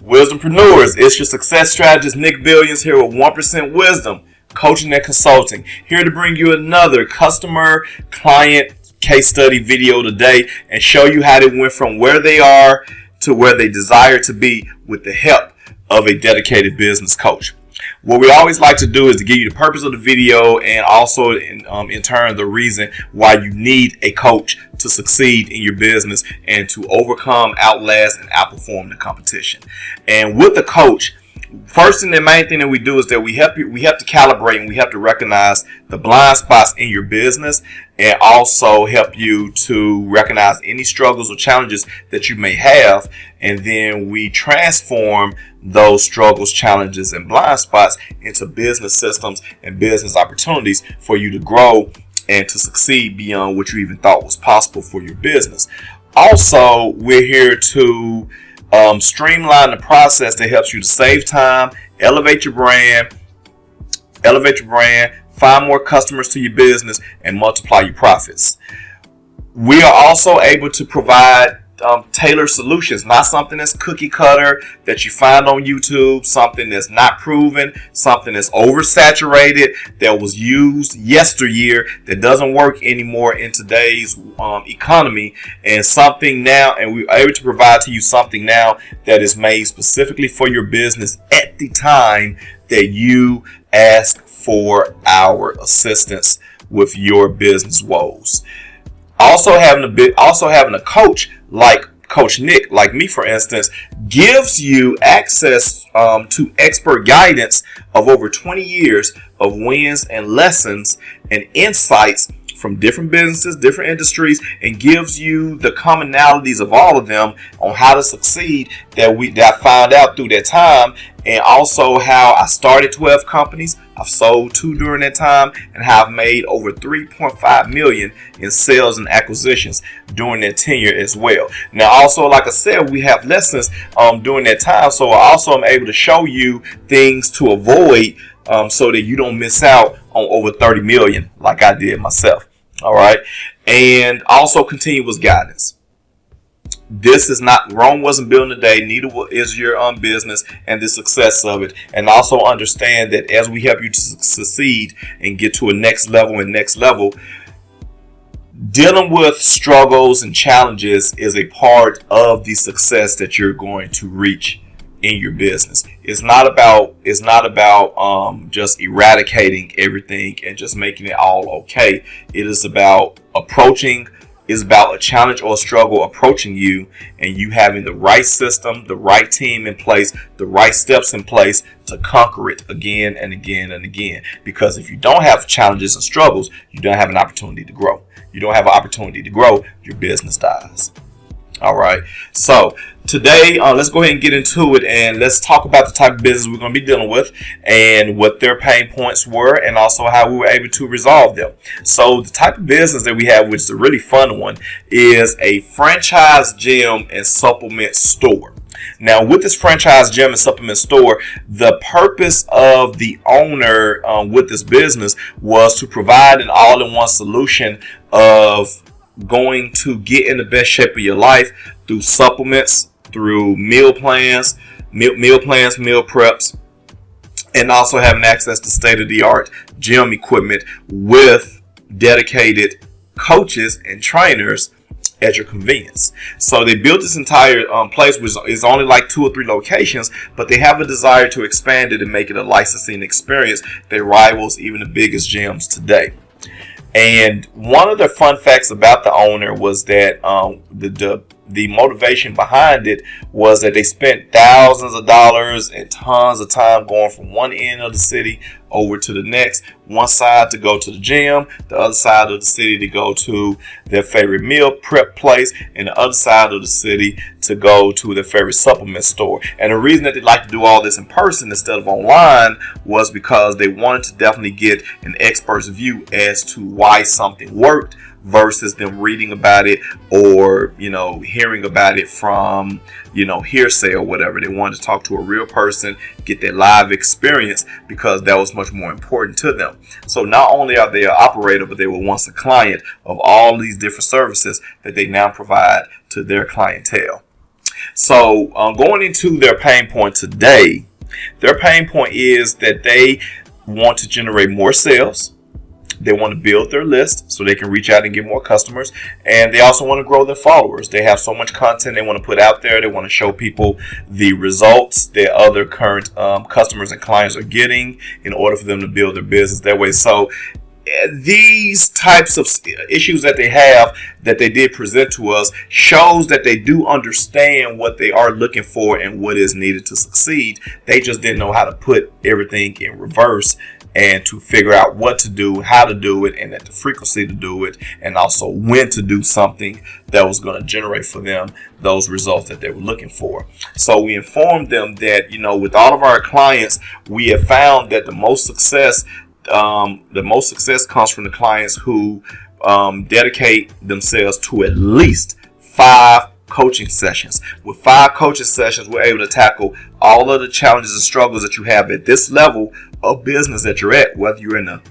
Wisdompreneurs, it's your success strategist Nick Billions here with 1% Wisdom, Coaching and Consulting. Here to bring you another customer client case study video today and show you how they went from where they are to where they desire to be with the help of a dedicated business coach. What we always like to do is to give you the purpose of the video and also in turn the reason why you need a coach to succeed in your business and to overcome, outlast, and outperform the competition. And with the coach, first and the main thing that we do is that we have to calibrate and we have to recognize the blind spots in your business and also help you to recognize any struggles or challenges that you may have. And then we transform those struggles, challenges, and blind spots into business systems and business opportunities for you to grow and to succeed beyond what you even thought was possible for your business. Also, we're here to streamline the process that helps you to save time, elevate your brand, find more customers to your business, and multiply your profits. We are also able to provide tailored solutions, not something that's cookie cutter that you find on YouTube, something that's not proven, something that's oversaturated, that was used yesteryear, that doesn't work anymore in today's economy, and something now, and we're able to provide to you something now that is made specifically for your business at the time that you ask for our assistance with your business woes. Also having a coach like Coach Nick, like me for instance, gives you access to expert guidance of over 20 years of wins and lessons and insights from different businesses, different industries, and gives you the commonalities of all of them on how to succeed that I found out through that time, and also how I started 12 companies, I've sold 2 during that time, and how I've made over $3.5 million in sales and acquisitions during that tenure as well. Now, also, like I said, we have lessons during that time, so I also am able to show you things to avoid so that you don't miss out on over 30 million like I did myself. All right. And also continuous guidance. This is not, Rome wasn't built in a day, neither is your business and the success of it. And also understand that as we help you to succeed and get to a next level, dealing with struggles and challenges is a part of the success that you're going to reach in your business. It's not about just eradicating everything and just making it all okay. It is about a challenge or a struggle approaching you, and you having the right system, the right team in place, the right steps in place to conquer it again and again and again. Because if you don't have challenges and struggles, you don't have an opportunity to grow. You don't have an opportunity to grow, your business dies. All right. So today, let's go ahead and get into it, and let's talk about the type of business we're going to be dealing with and what their pain points were, and also how we were able to resolve them. So the type of business that we have, which is a really fun one, is a franchise gym and supplement store. Now, with this franchise gym and supplement store, the purpose of the owner with this business was to provide an all-in-one solution of going to get in the best shape of your life through supplements, through meal plans, meal preps, and also having access to state-of-the-art gym equipment with dedicated coaches and trainers at your convenience. So they built this entire place, which is only like 2 or 3 locations, but they have a desire to expand it and make it a licensing experience that rivals even the biggest gyms today. And one of the fun facts about the owner was that the motivation behind it was that they spent thousands of dollars and tons of time going from one end of the city over to the next, one side to go to the gym, the other side of the city to go to their favorite meal prep place, and the other side of the city to go to their favorite supplement store. And the reason that they like to do all this in person instead of online was because they wanted to definitely get an expert's view as to why something worked versus them reading about it or, hearing about it from, hearsay or whatever. They wanted to talk to a real person, get that live experience, because that was much more important to them. So not only are they an operator, but they were once a client of all these different services that they now provide to their clientele. So going into their pain point today, their pain point is that they want to generate more sales. They want to build their list so they can reach out and get more customers. And they also want to grow their followers. They have so much content they want to put out there. They want to show people the results that other current customers and clients are getting in order for them to build their business that way. So these types of issues that they have that they did present to us shows that they do understand what they are looking for and what is needed to succeed. They just didn't know how to put everything in reverse and to figure out what to do, how to do it, and at the frequency to do it, and also when to do something that was going to generate for them those results that they were looking for. So we informed them that, with all of our clients, we have found that the most success comes from the clients who dedicate themselves to at least 5 coaching sessions. With 5 coaching sessions, we're able to tackle all of the challenges and struggles that you have at this level of business that you're at, whether you're in a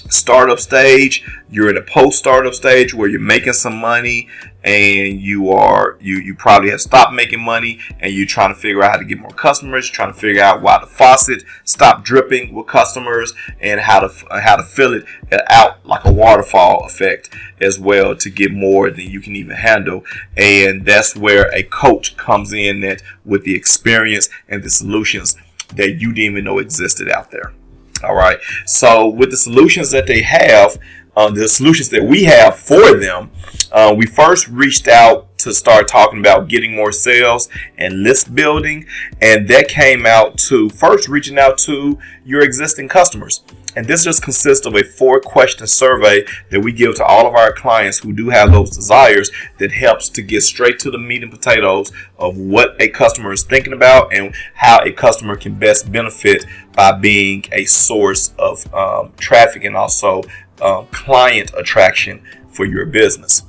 startup stage, you're in a post-startup stage where you're making some money and you probably have stopped making money and you're trying to figure out how to get more customers, trying to figure out why the faucet stopped dripping with customers and how to fill it out like a waterfall effect as well to get more than you can even handle. And that's where a coach comes in that with the experience and the solutions that you didn't even know existed out there. All right. So with the solutions that they have, the solutions that we have for them, we first reached out to start talking about getting more sales and list building. And that came out to first reaching out to your existing customers. And this just consists of a 4-question survey that we give to all of our clients who do have those desires that helps to get straight to the meat and potatoes of what a customer is thinking about and how a customer can best benefit by being a source of traffic and also client attraction for your business.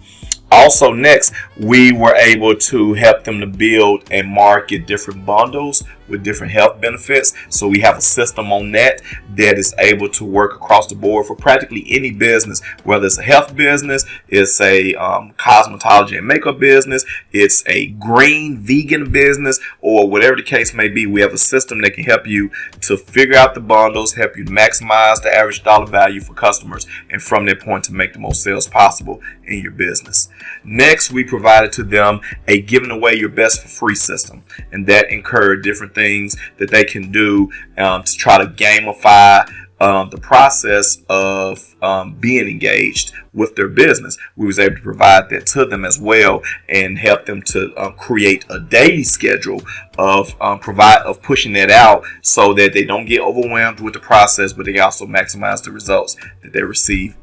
Also, next, we were able to help them to build and market different bundles with different health benefits. So we have a system on that is able to work across the board for practically any business, whether it's a health business, it's a cosmetology and makeup business, it's a green vegan business, or whatever the case may be. We have a system that can help you to figure out the bundles, help you to maximize the average dollar value for customers, and from that point to make the most sales possible in your business. Next, we provided to them a giving away your best for free system, and that incurred different things that they can do to try to gamify the process of being engaged with their business. We was able to provide that to them as well and help them to create a daily schedule of pushing that out so that they don't get overwhelmed with the process, but they also maximize the results that they receive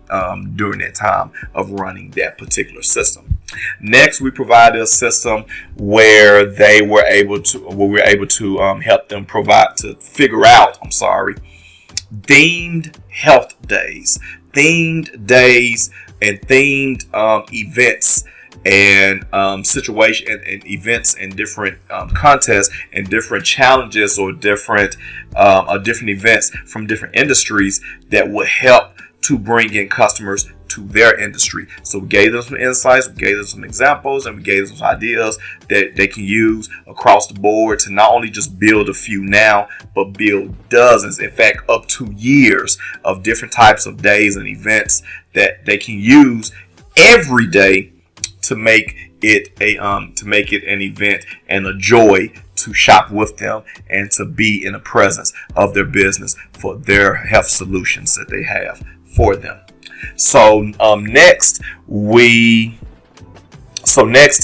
during that time of running that particular system. Next, we provided a system where we were able to help them figure out themed health days, themed days, and themed events and situation and events and different contests and different challenges or different events from different industries that would help to bring in customers to their industry. So we gave them some insights, we gave them some examples, and we gave them some ideas that they can use across the board to not only just build a few now, but build dozens, in fact, up to years of different types of days and events that they can use every day to make it an event and a joy to shop with them and to be in the presence of their business for their health solutions that they have for them. So next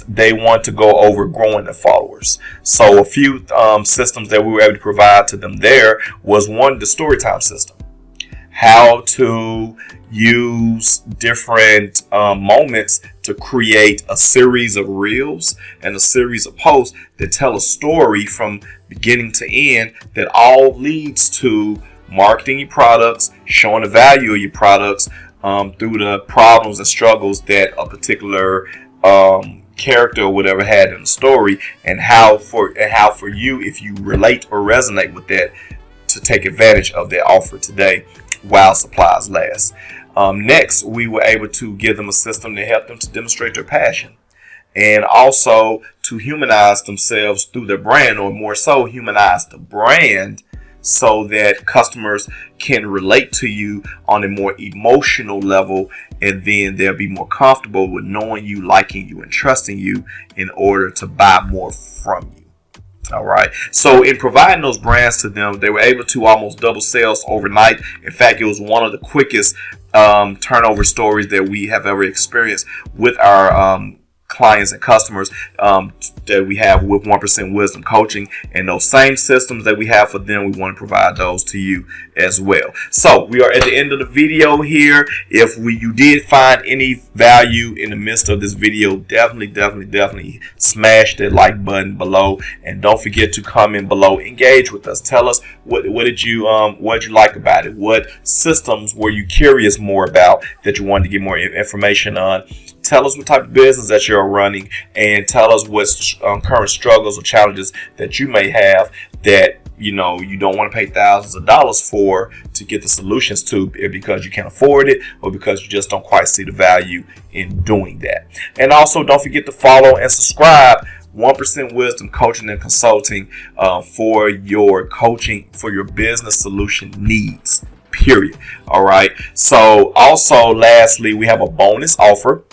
they want to go over growing their followers. So a few systems that we were able to provide to them there was one, the Storytime system. How to use different moments to create a series of reels and a series of posts that tell a story from beginning to end that all leads to marketing your products, showing the value of your products through the problems and struggles that a particular character or whatever had in the story, and how for you, if you relate or resonate with that, to take advantage of that offer today while supplies last. Next, we were able to give them a system to help them to demonstrate their passion and also to humanize themselves through their brand, or more so humanize the brand, so that customers can relate to you on a more emotional level, and then they'll be more comfortable with knowing you, liking you, and trusting you in order to buy more from you. All right. So in providing those brands to them, they were able to almost double sales overnight. In fact, it was one of the quickest turnover stories that we have ever experienced with our clients and customers that we have with 1% Wisdom Coaching. And those same systems that we have for them, we want to provide those to you as well. So we are at the end of the video here. If you did find any value in the midst of this video, definitely smash that like button below, and don't forget to comment below. Engage with us. Tell us what did you like about it. What systems were you curious more about that you wanted to get more information on? Tell us what type of business that you're running, and tell us what current struggles or challenges that you may have that you don't want to pay thousands of dollars for to get the solutions to, because you can't afford it, or because you just don't quite see the value in doing that. And also, don't forget to follow and subscribe 1% Wisdom Coaching and Consulting for your coaching, for your business solution needs, period. All right. So also, lastly, we have a bonus offer.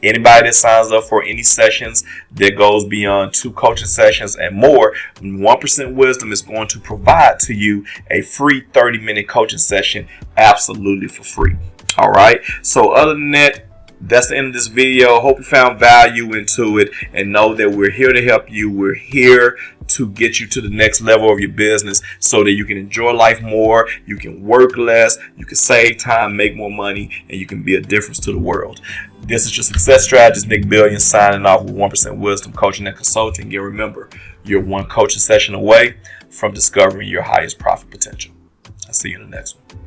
Anybody that signs up for any sessions that goes beyond 2 coaching sessions and more, 1% Wisdom is going to provide to you a free 30-minute coaching session absolutely for free. All right. So other than that, that's the end of this video. Hope you found value into it, and know that we're here to help you. We're here to get you to the next level of your business so that you can enjoy life more, you can work less, you can save time, make more money, and you can be a difference to the world. This is your success strategist, Nick Billion, signing off with 1% Wisdom Coaching and Consulting. And remember, you're one coaching session away from discovering your highest profit potential. I'll see you in the next one.